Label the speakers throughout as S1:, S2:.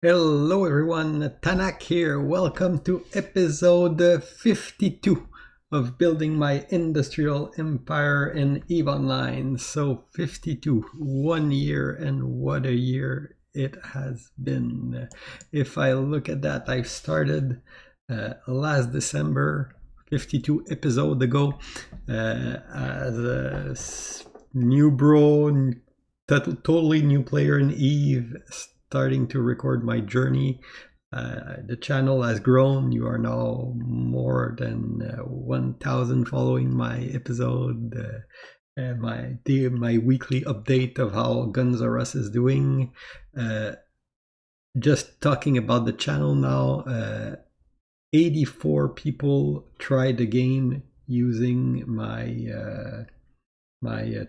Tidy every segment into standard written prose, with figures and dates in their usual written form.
S1: Hello everyone, Thanak here. Welcome to episode 52 of Building My Industrial Empire in EVE Online. So 52, 1 year, and what a year it has been. If I look at that, I started last December, 52 episodes ago, as a new bro, totally new player in EVE, starting to record my journey. The channel has grown. You are now more than 1,000 following my episode. My weekly update of how Guns R Us is doing. Just talking about the channel now. 84 people tried the game using my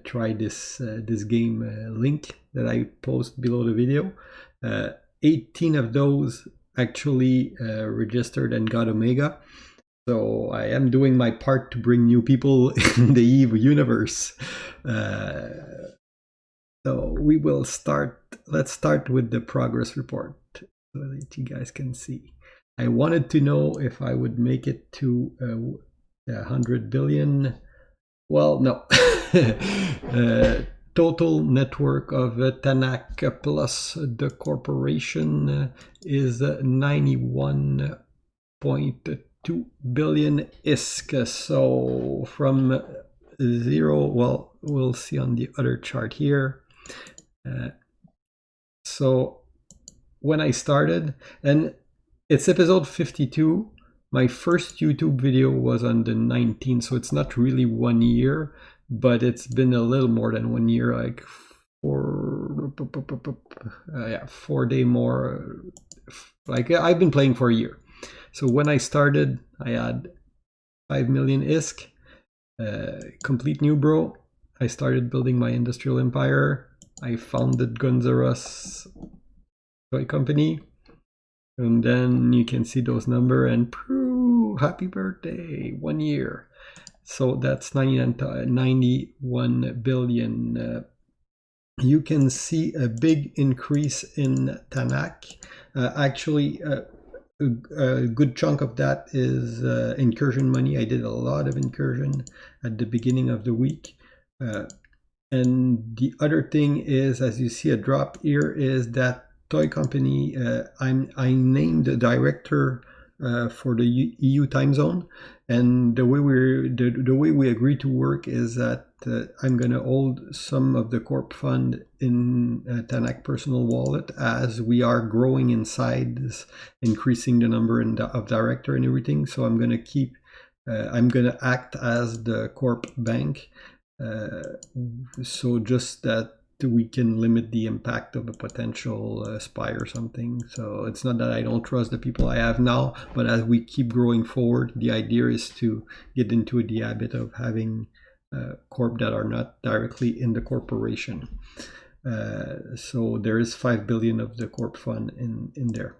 S1: try this game link that I post below the video. 18 of those actually registered and got Omega. So I am doing my part to bring new people in the EVE universe. So we will start. Let's start with the progress report so that you guys can see. I wanted to know if I would make it to 100 billion. Well, no. Total network of Thanak plus the corporation is 91.2 billion ISK. So from zero, well, we'll see on the other chart here. So when I started, and it's episode 52, my first YouTube video was on the 19th, so it's not really 1 year, but it's been a little more than 1 year, like 4 day more. Like I've been playing for a year. So when I started, I had 5 million ISK, complete new bro. I started building my industrial empire. I founded Guns R Us toy company. And then you can see those numbers and happy birthday, 1 year. So that's 91 billion. You can see a big increase in Thanak. Actually, a good chunk of that is incursion money. I did a lot of incursion at the beginning of the week. And the other thing is, as you see a drop here, is that toy company, I named the director for the EU time zone, and the way we agree to work is that I'm going to hold some of the corp fund in Thanak personal wallet as we are growing in size, increasing the number of director and everything. So I'm going to keep, I'm going to act as the corp bank. So just that we can limit the impact of a potential spy or something. So it's not that I don't trust the people I have now, but as we keep growing forward, the idea is to get into the habit of having corp that are not directly in the corporation. So there is 5 billion of the corp fund in there.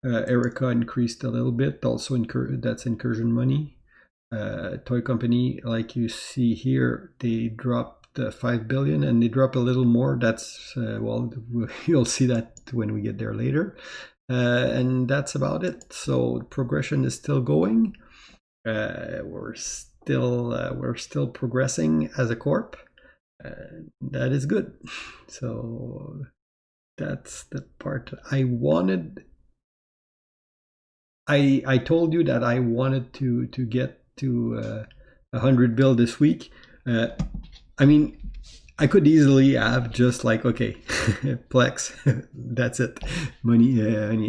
S1: Erica increased a little bit, also that's incursion money. Toy company, like you see here, they dropped 5 billion and they drop a little more. That's well, you'll see that when we get there later. And that's about it. So progression is still going. We're still progressing as a corp. That is good. So that's the part I wanted. I told you that I wanted to get to 100 bill this week. I mean, I could easily have just like, okay, Plex, that's it, money.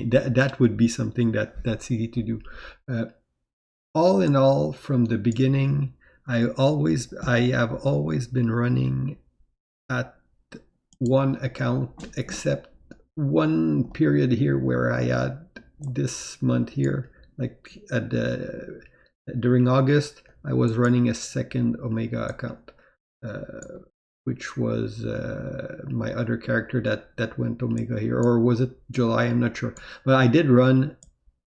S1: That would be something that's easy to do. All in all, from the beginning, I have always been running at one account, except one period here where I had this month here, like during August, I was running a second Omega account, which was my other character that went Omega here, or was it July? I'm not sure, but I did run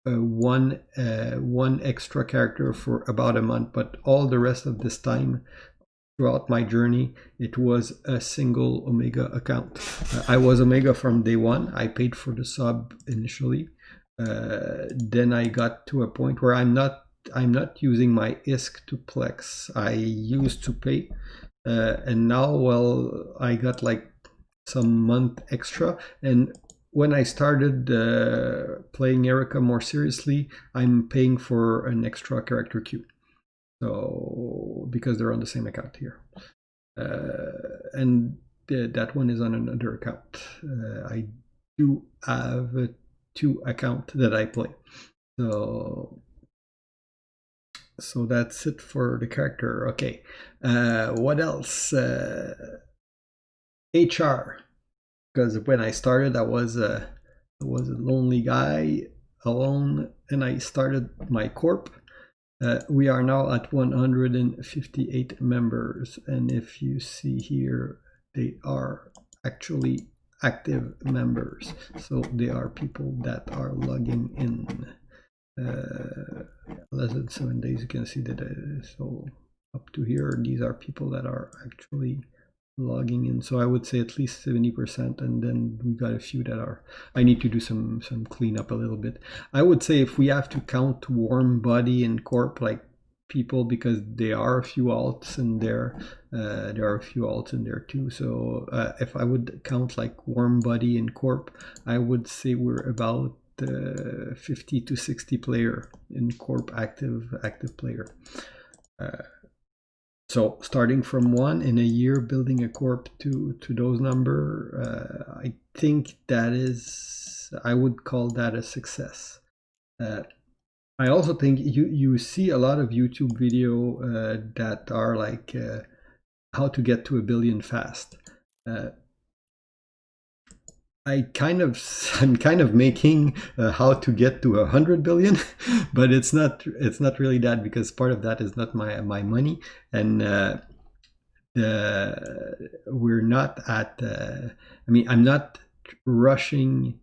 S1: one extra character for about a month, but all the rest of this time, throughout my journey, it was a single Omega account. I was Omega from day one. I paid for the sub initially. Then I got to a point where I'm not using my ISK to Plex. I used to pay, and now, well, I got like some month extra. And when I started playing Erica more seriously, I'm paying for an extra character queue. So because they're on the same account here, and that one is on another account. I do have two accounts that I play. So that's it for the character. Okay, what else? HR, because when I started, I was a lonely guy alone, and I started my corp. We are now at 158 members, and if you see here, they are actually active members, so they are people that are logging in. Less than 7 days, you can see that. So up to here, these are people that are actually logging in. So I would say at least 70%, and then we got a few that are. I need to do some cleanup a little bit. I would say if we have to count Warm Body and Corp like people, because there are a few alts in there. There are a few alts in there too. So if I would count like Warm Body and Corp, I would say we're about 50 to 60 player in Corp active player. So starting from 1 in a year, building a corp to those number, I think that is, I would call that a success. I also think you see a lot of YouTube video that are like how to get to 1 billion fast. I'm kind of making how to get to 100 billion, but it's not really that, because part of that is not my money, and we're not at. I'm not rushing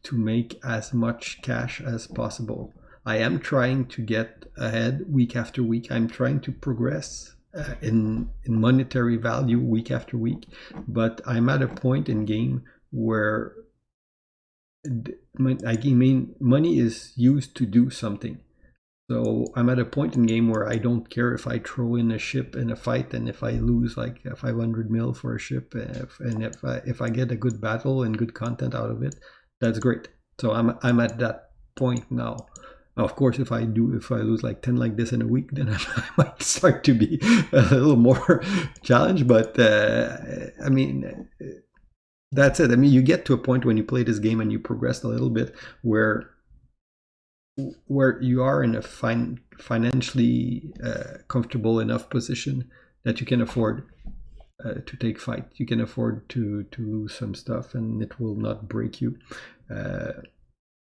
S1: to make as much cash as possible. I am trying to get ahead week after week. I'm trying to progress in monetary value week after week, but I'm at a point in game where money is used to do something. So I'm at a point in game where I don't care if I throw in a ship in a fight, and if I lose like 500 mil for a ship, and if I get a good battle and good content out of it, that's great. So I'm at that point now. Of course, if I lose like 10 like this in a week, then I might start to be a little more challenged. But that's it. You get to a point when you play this game and you progress a little bit where you are in a financially comfortable enough position that you can afford to take fight. You can afford to lose some stuff, and it will not break you.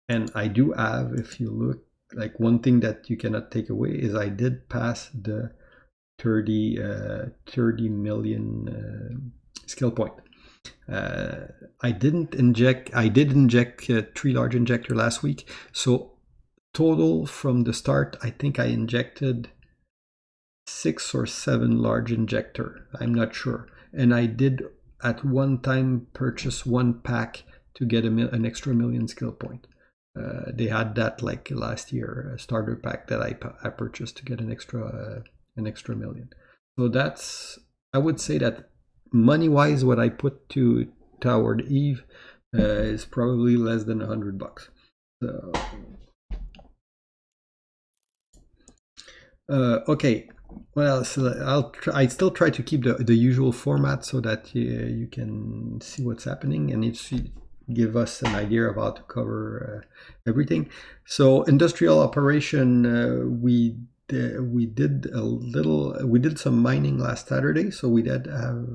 S1: And I do have, if you look, like one thing that you cannot take away is I did pass the 30 million skill point. I did inject 3 large injector last week. So total from the start, I think I injected 6 or 7 large injector. I'm not sure. And I did at one time purchase 1 pack to get an extra million skill point. They had that like last year, a starter pack that I purchased to get an extra million. So that's, I would say that money wise, what I put toward Eve is probably less than $100. So okay, well, so I still try to keep the usual format so that you can see what's happening, and it's give us an idea of how to cover everything. So industrial operation, we did some mining last Saturday. So we did have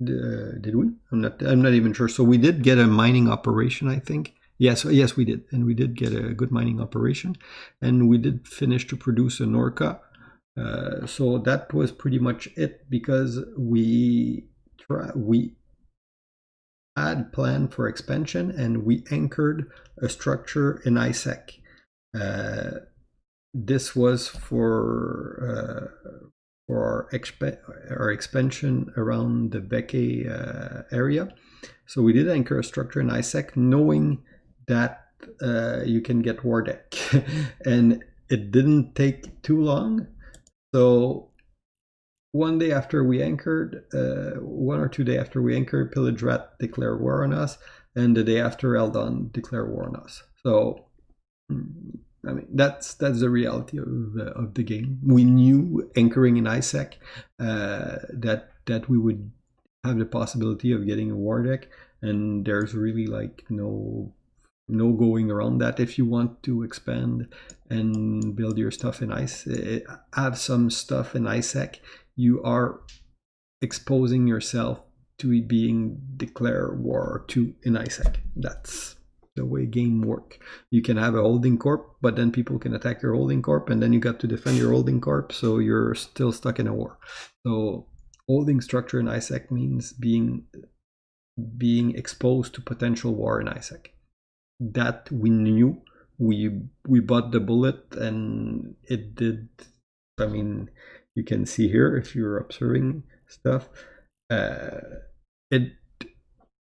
S1: did we? I'm not even sure. So we did get a mining operation, I think. Yes, we did, and we did get a good mining operation, and we did finish to produce an Orca. So that was pretty much it, because we had planned for expansion, and we anchored a structure in ISEC. This was for for our expansion around the Becquet area. So we did anchor a structure in ISEC, knowing that you can get war deck, and it didn't take too long. So one day after we anchored, 1 or 2 days after we anchored, Pillage Rat declared war on us, and the day after, Eldon declared war on us. So, I mean, that's the reality of the game. We knew anchoring in ISEC that we would have the possibility of getting a war deck, and there's really like no going around that. If you want to expand and build your stuff in have some stuff in ISEC, you are exposing yourself to being declared war to in ISEC. That's the way game work. You can have a holding corp, but then people can attack your holding corp, and then you got to defend your holding corp, so you're still stuck in a war. So holding structure in ISEC means being exposed to potential war in ISEC. That we knew. We bought the bullet, and it did. I mean, you can see here if you're observing stuff.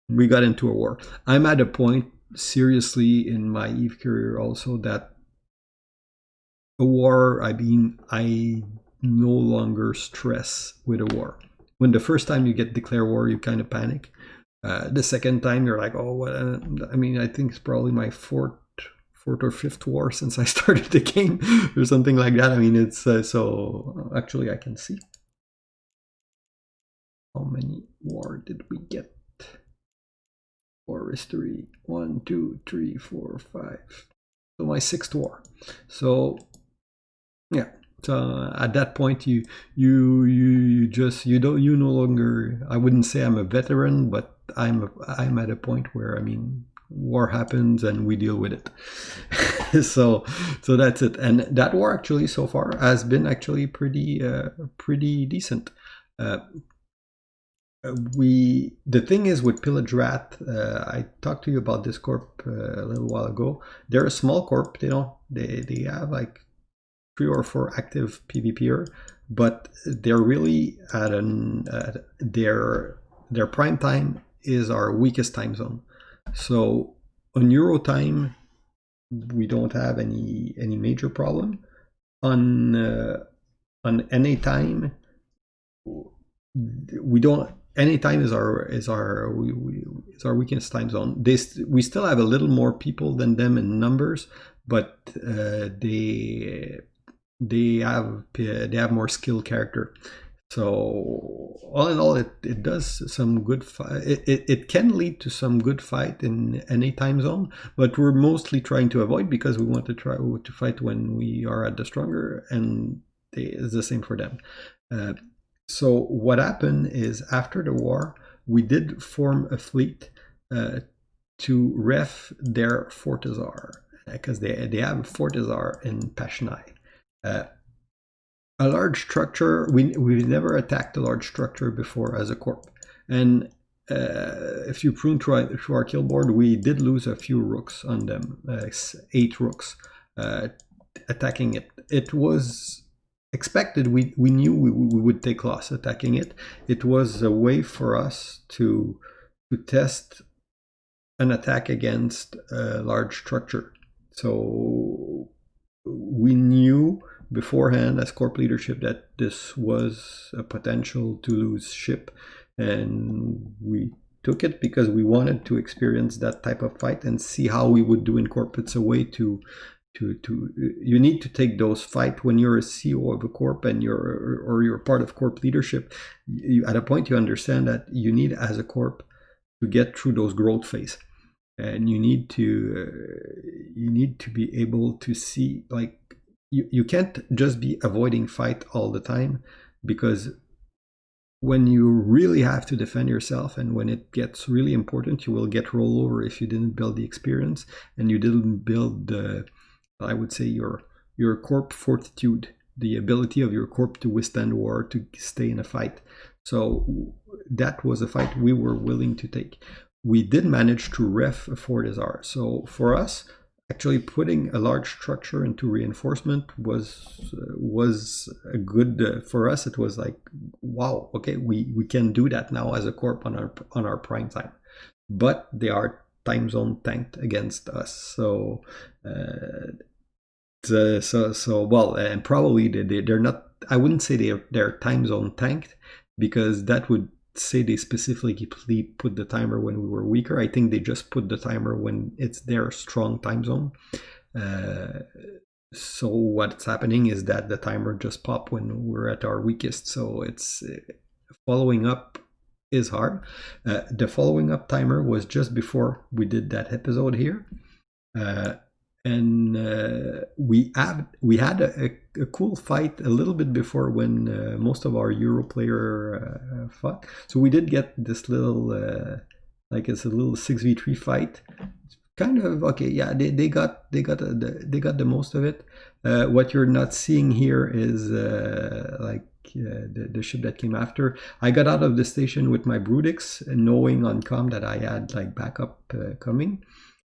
S1: We got into a war. I'm at a point seriously in my EVE career also that a war, I mean, I no longer stress with a war. When the first time you get declared war, you kind of panic. The second time you're like, oh, what? I mean, I think it's probably my fourth or fifth war since I started the game or something like that. I mean, it's so actually I can see how many war did we get. War history 1, 2, 3, 4, 5. So my 6th war. So yeah. So at that point, you no longer. I wouldn't say I'm a veteran, but I'm at a point where, I mean, war happens and we deal with it. so that's it. And that war actually so far has been actually pretty decent. The thing is with Pillage Rat, I talked to you about this corp a little while ago. They're a small corp. They have like 3 or 4 active PvPer, but they're really at their prime time is our weakest time zone. So on Euro time, we don't have any major problem. On NA time, we don't. NA time is our weakest time zone. We still have a little more people than them in numbers, but they have more skilled character. So all in all, it does some good fight. It can lead to some good fight in any time zone, but we're mostly trying to avoid because we want to try to fight when we are at the stronger, and it's the same for them. So what happened is after the war, we did form a fleet to ref their Fortizar, because they have a Fortizar in Pashnai. A large structure, we've never attacked a large structure before as a corp. And if you prune through our kill board, we did lose a few rooks on them, 8 rooks attacking it. It was expected. We knew we would take loss attacking it. It was a way for us to test an attack against a large structure. So we knew beforehand as corp leadership that this was a potential to lose ship, and we took it because we wanted to experience that type of fight and see how we would do in corp. It's a way to you need to take those fights when you're a CEO of a corp and you're part of corp leadership. At a point you understand that you need as a corp to get through those growth phase, and you need to be able to see, like, you can't just be avoiding fight all the time, because when you really have to defend yourself and when it gets really important, you will get rollover if you didn't build the experience and you didn't build I would say your corp fortitude, the ability of your corp to withstand war, to stay in a fight. So that was a fight we were willing to take. We did manage to ref a Fortizar. So for us, actually putting a large structure into reinforcement was a good for us. It was like, wow, okay, we can do that now as a corp on our prime time, but they are time zone tanked against us. So well, and probably they're not. I wouldn't say they're time zone tanked, because that would say they specifically put the timer when we were weaker. I think they just put the timer when it's their strong time zone. So what's happening is that the timer just pop when we're at our weakest. So it's following up is hard. The following up timer was just before we did that episode here. And we had a cool fight a little bit before, when most of our Euro player fought. So we did get this little like it's a little 6v3 fight. Kind of okay, yeah. They got the most of it. What you're not seeing here is like the ship that came after. I got out of the station with my Brudix, knowing on comm that I had like backup coming.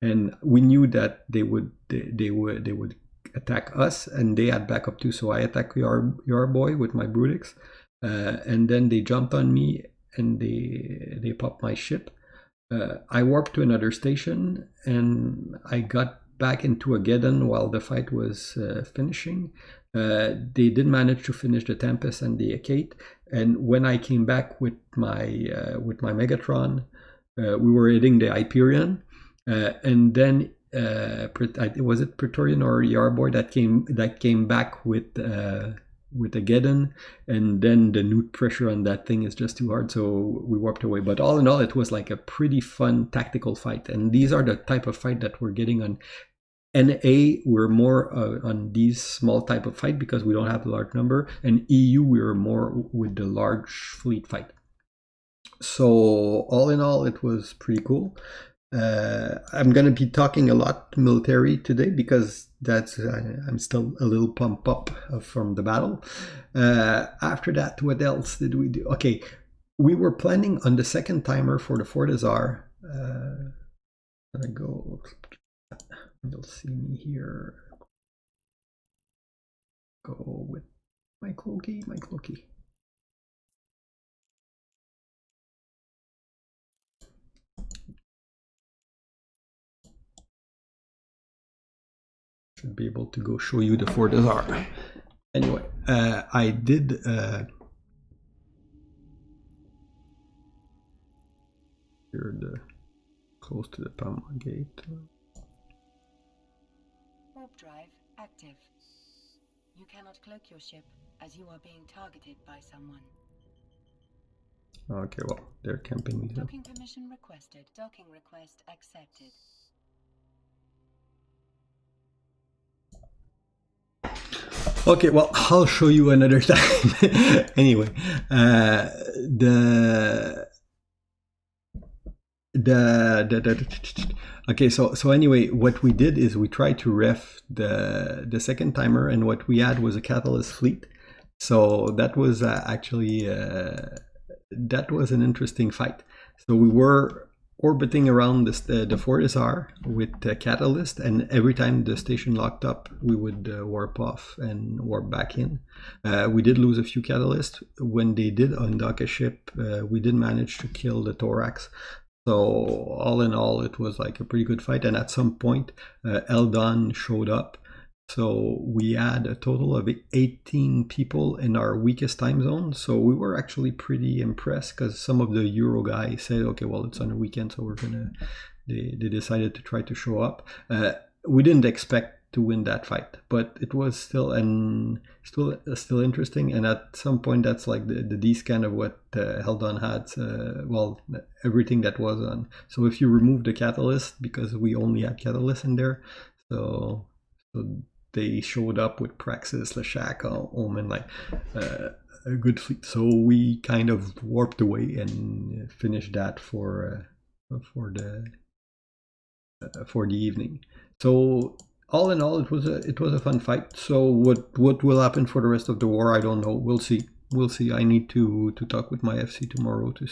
S1: And we knew that they would attack us, and they had backup too. So I attacked your boy with my Brudix, and then they jumped on me and they popped my ship. I warped to another station, and I got back into a Geddon while the fight was finishing. They did manage to finish the Tempest and the Akate, and when I came back with my Megatron, we were hitting the Hyperion. And then was it Praetorian or Yarboy that came back with a Geddon, and then the newt pressure on that thing is just too hard, so we warped away. But all in all, it was like a pretty fun tactical fight, and these are the type of fight that we're getting on NA. We're more on these small type of fight because we don't have a large number, and EU we're more with the large fleet fight. So all in all, it was pretty cool. I'm going to be talking a lot military today because I'm still a little pumped up from the battle. After that, what else did we do? Okay, we were planning on the second timer for the Fort Azar. I go. You'll see me here. Go with my cloaky. Should be able to go show you the Fort Azar. Anyway, I did here close to the Palma gate.
S2: Warp drive active. You cannot cloak your ship as you are being targeted by someone.
S1: Okay, well, they're camping.
S2: Docking permission requested. Docking request accepted.
S1: Okay, well, I'll show you another time. Anyway, okay, so anyway, what we did is we tried to ref the second timer, and what we had was a catalyst fleet. So that was actually that was an interesting fight. So we were orbiting around the Fort Azar with the catalyst, and every time the station locked up, we would warp off and warp back in. We did lose a few catalysts. When they did undock a ship, we did manage to kill the Thorax. So all in all, it was like a pretty good fight. And at some point, Eldon showed up. So we had a total of 18 people in our weakest time zone. So we were actually pretty impressed, because some of the Euro guys said, okay, well, it's on a weekend, so they decided to try to show up. We didn't expect to win that fight, but it was still interesting. And at some point, that's like the D-scan of what Eldon had, well, everything that was on. So if you remove the catalyst, because we only had catalyst in there, so they showed up with Praxis, Lashak, Omen, like a good fleet. So we kind of warped away and finished that for the evening. So all in all, it was a fun fight. So what will happen for the rest of the war, I don't know. We'll see. we'll see. I need to talk with my FC tomorrow to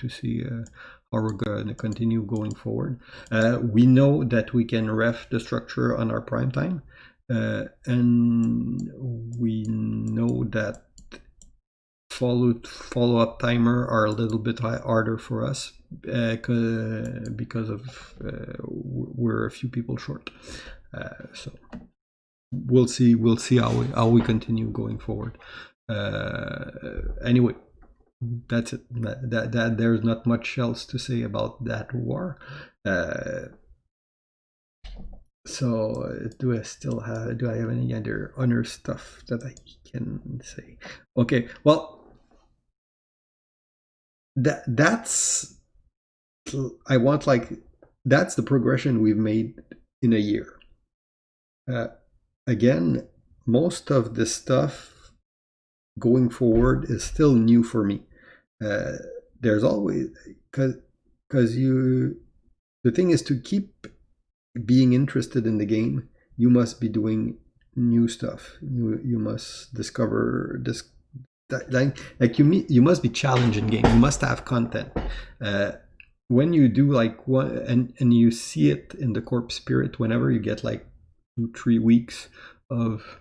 S1: see how we're gonna continue going forward. We know that we can ref the structure on our prime time, and we know that follow-up timer are a little bit harder for us because of we're a few people short. So we'll see how we continue going forward. Anyway, that's it. That there's not much else to say about that war. So do I have any other stuff that I can say? Okay, well, that's I want that's the progression we've made in a year. Again, most of the stuff going forward is still new for me. There's always because the thing is to keep being interested in the game, you must be doing new stuff. You must discover this. You must be challenged in game. You must have content. When you do one, and you see it in the corp spirit, whenever you get 2-3 weeks of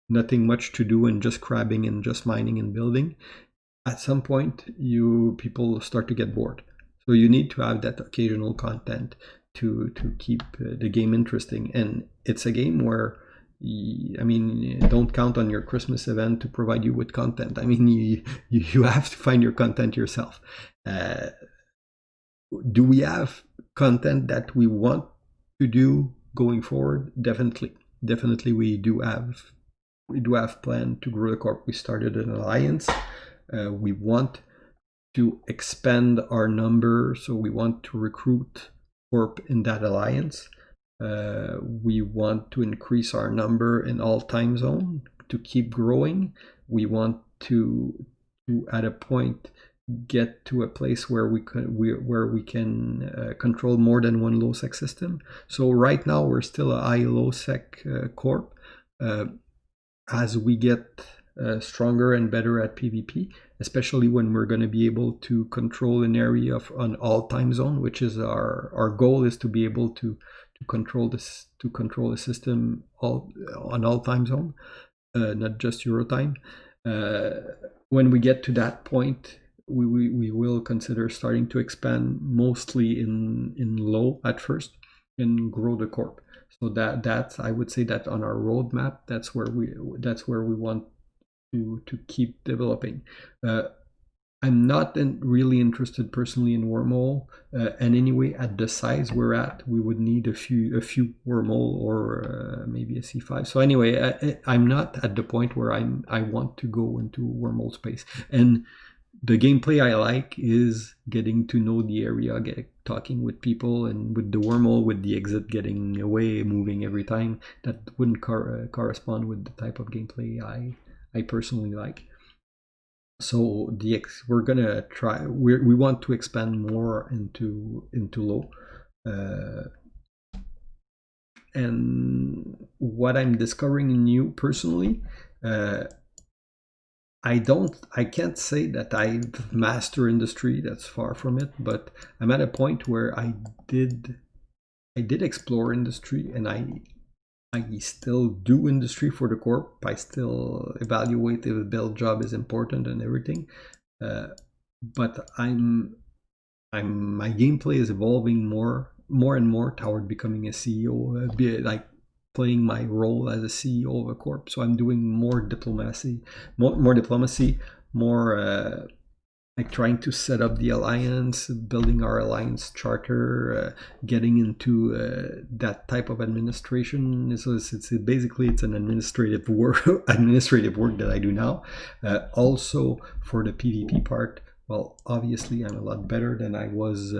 S1: nothing much to do and just crabbing and just mining and building, at some point people start to get bored. So you need to have that occasional content to keep the game interesting. And it's a game where don't count on your Christmas event to provide you with content. You have to find your content yourself. Do we have content that we want to do going forward? Definitely we do have plan to grow the corp. We started an alliance. We want to expand our number, so we want to recruit corp in that alliance. We want to increase our number in all time zone to keep growing. We want to at a point get to a place where we can control more than one low sec system. So right now we're still a high low sec corp. As we get stronger and better at PvP, especially when we're going to be able to control an area on all time zone, which is our goal, is to be able to control the system on all time zone, not just Euro time. When we get to that point, we will consider starting to expand mostly in low at first and grow the corp. So that's I would say that on our roadmap, that's where we want to keep developing. I'm not really interested personally in wormhole, and anyway, at the size we're at, we would need a few wormhole or maybe a C5. So anyway, I'm not at the point where I want to go into wormhole space. And the gameplay I like is getting to know the area, talking with people, and with the wormhole, with the exit getting away, moving every time. That wouldn't correspond with the type of gameplay I personally like. So we're gonna try. We want to expand more into low, and what I'm discovering new personally, I can't say that I've mastered industry. That's far from it. But I'm at a point where I did explore industry, and I still do industry for the corp. I still evaluate if a build job is important and everything. But my gameplay is evolving more and more toward becoming a CEO, like playing my role as a CEO of a corp. So I'm doing more diplomacy, more like trying to set up the alliance, building our alliance charter, getting into that type of administration. So it's basically an administrative work that I do now. Also for the PvP part, well, obviously I'm a lot better than I was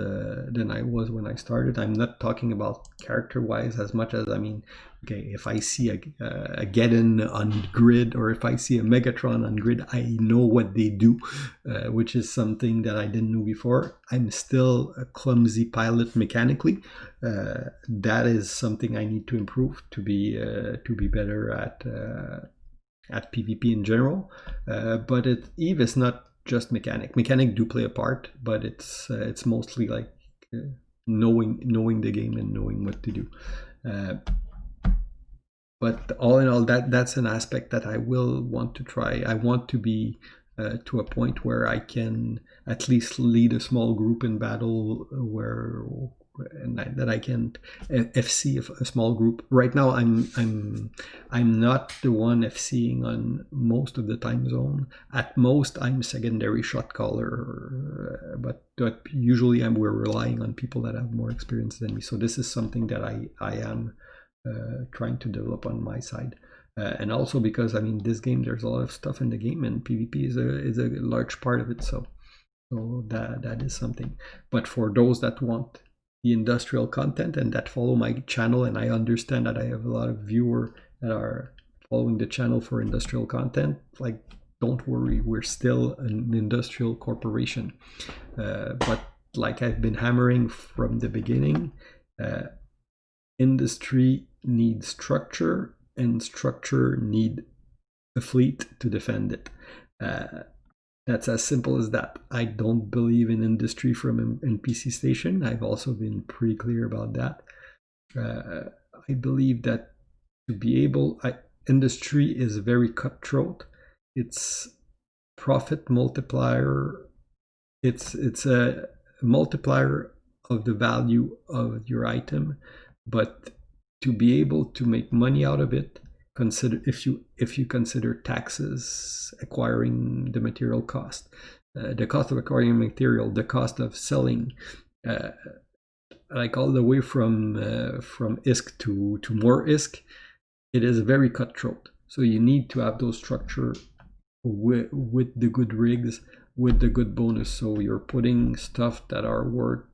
S1: when I started. I'm not talking about character-wise as much as okay, if I see a Geddon on grid, or if I see a Megatron on grid, I know what they do, which is something that I didn't know before. I'm still a clumsy pilot mechanically. That is something I need to improve to be better at PvP in general. But Eve is not just mechanic. Mechanic do play a part, but it's mostly like knowing the game and knowing what to do. But all in all, that's an aspect that I will want to try. I want to be to a point where I can at least lead a small group in battle, that I can FC a small group. Right now, I'm not the one FCing on most of the time zone. At most, I'm secondary shot caller, but usually we're relying on people that have more experience than me. So this is something that I am trying to develop on my side. And also because this game, there's a lot of stuff in the game, and PvP is a large part of it. So that is something. But for those that want the industrial content and that follow my channel, and I understand that I have a lot of viewers that are following the channel for industrial content, like, don't worry, we're still an industrial corporation. But like I've been hammering from the beginning, industry needs structure, and structure need a fleet to defend it. That's as simple as that. I don't believe in industry from NPC station. I've also been pretty clear about that. I believe that to be able, industry is very cutthroat. It's profit multiplier. It's a multiplier of the value of your item, but to be able to make money out of it, consider if you consider taxes, acquiring the material cost, the cost of acquiring material, the cost of selling, like all the way from ISK to more ISK, it is very cutthroat. So you need to have those structure with the good rigs, with the good bonus. So you're putting stuff that are worth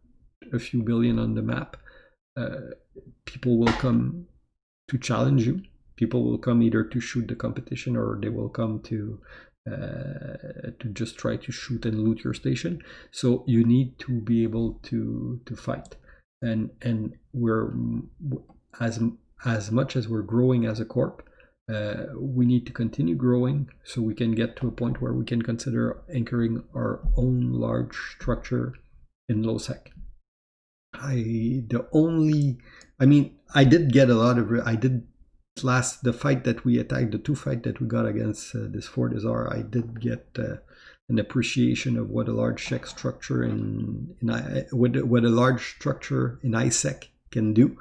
S1: a few billion on the map. People will come to challenge you. People will come either to shoot the competition, or they will come to just try to shoot and loot your station. So you need to be able to fight. And we're as much as we're growing as a corp, we need to continue growing so we can get to a point where we can consider anchoring our own large structure in low sec. I did get a lot of, the fight that we attacked, the two fight that we got against this Fort Azar, I did get an appreciation of what a large sec structure what a large structure in ISEC can do.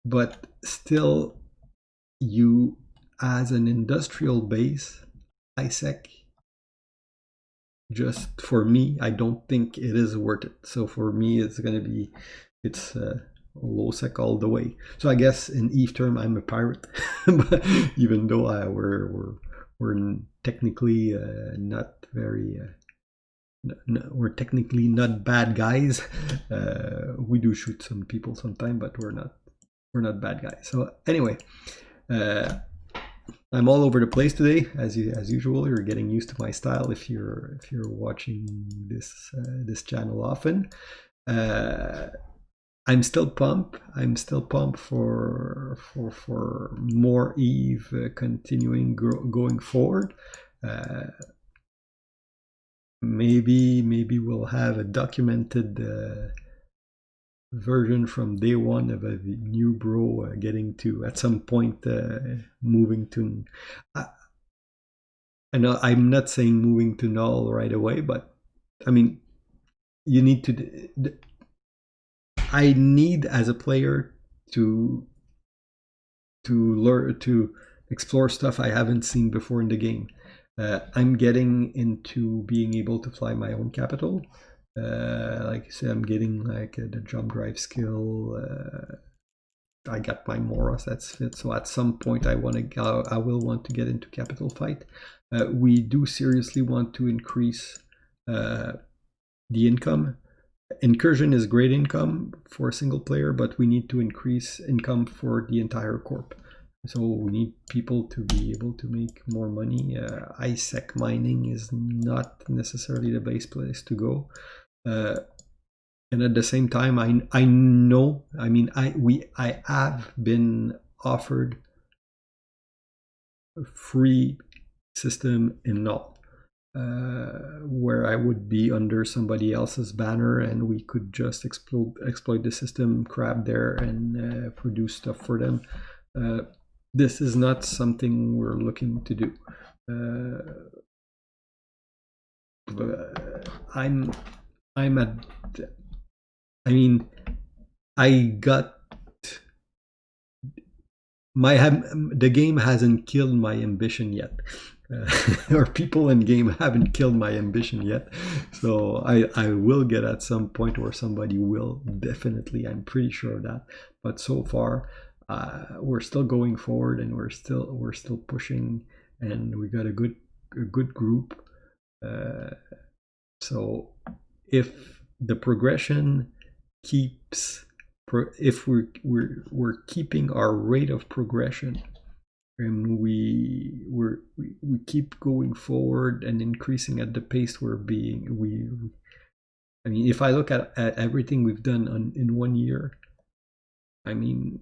S1: But still, you, as an industrial base, ISEC, just for me, I don't think it is worth it. So for me, it's low sec all the way. So I guess in Eve term, I'm a pirate, even though we're technically not very. We're technically not bad guys. We do shoot some people sometimes, but we're not bad guys. So anyway, I'm all over the place today, as usual. You're getting used to my style if you're watching this channel often. I'm still pumped. I'm still pumped for more Eve continuing going forward. Maybe we'll have a documented version from day one of a new bro getting to, at some point, moving to. I know I'm not saying moving to null right away, but you need to. I need, as a player, to learn to explore stuff I haven't seen before in the game. I'm getting into being able to fly my own capital. Like I said, I'm getting the jump drive skill. I got my Moros, that's fit. So at some point, I will want to get into capital fight. We do seriously want to increase the income. Incursion is great income for a single player, but we need to increase income for the entire corp. So we need people to be able to make more money. ISEC mining is not necessarily the best place to go. And at the same time, I know, I have been offered free system in null, where I would be under somebody else's banner and we could just exploit the system, crab there, and produce stuff for them. This is not something we're looking to do. I'm at, I mean, I got the game hasn't killed my ambition yet. Or people in game haven't killed my ambition yet. So I will get at some point where somebody will, definitely, I'm pretty sure of that. But so far, we're still going forward, and we're still pushing, and we got a good group. So if the progression keeps, if we're keeping our rate of progression, and we keep going forward and increasing at the pace we're being, I mean, if I look at everything we've done in 1 year, I mean,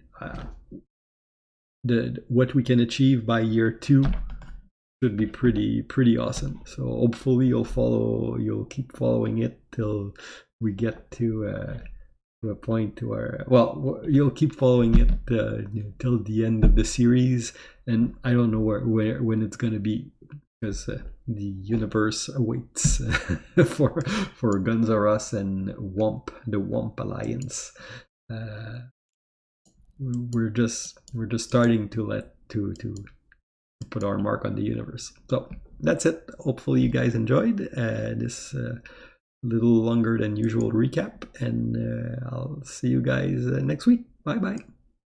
S1: what we can achieve by year 2 should be pretty awesome. So hopefully you'll keep following it till we get to a point where, well, you'll keep following it till the end of the series, and I don't know when it's gonna be, because the universe awaits for Guns R Us and the Womp Alliance. We're just starting to put our mark on the universe. So that's it. Hopefully you guys enjoyed this little longer than usual recap, and I'll see you guys next week. Bye bye.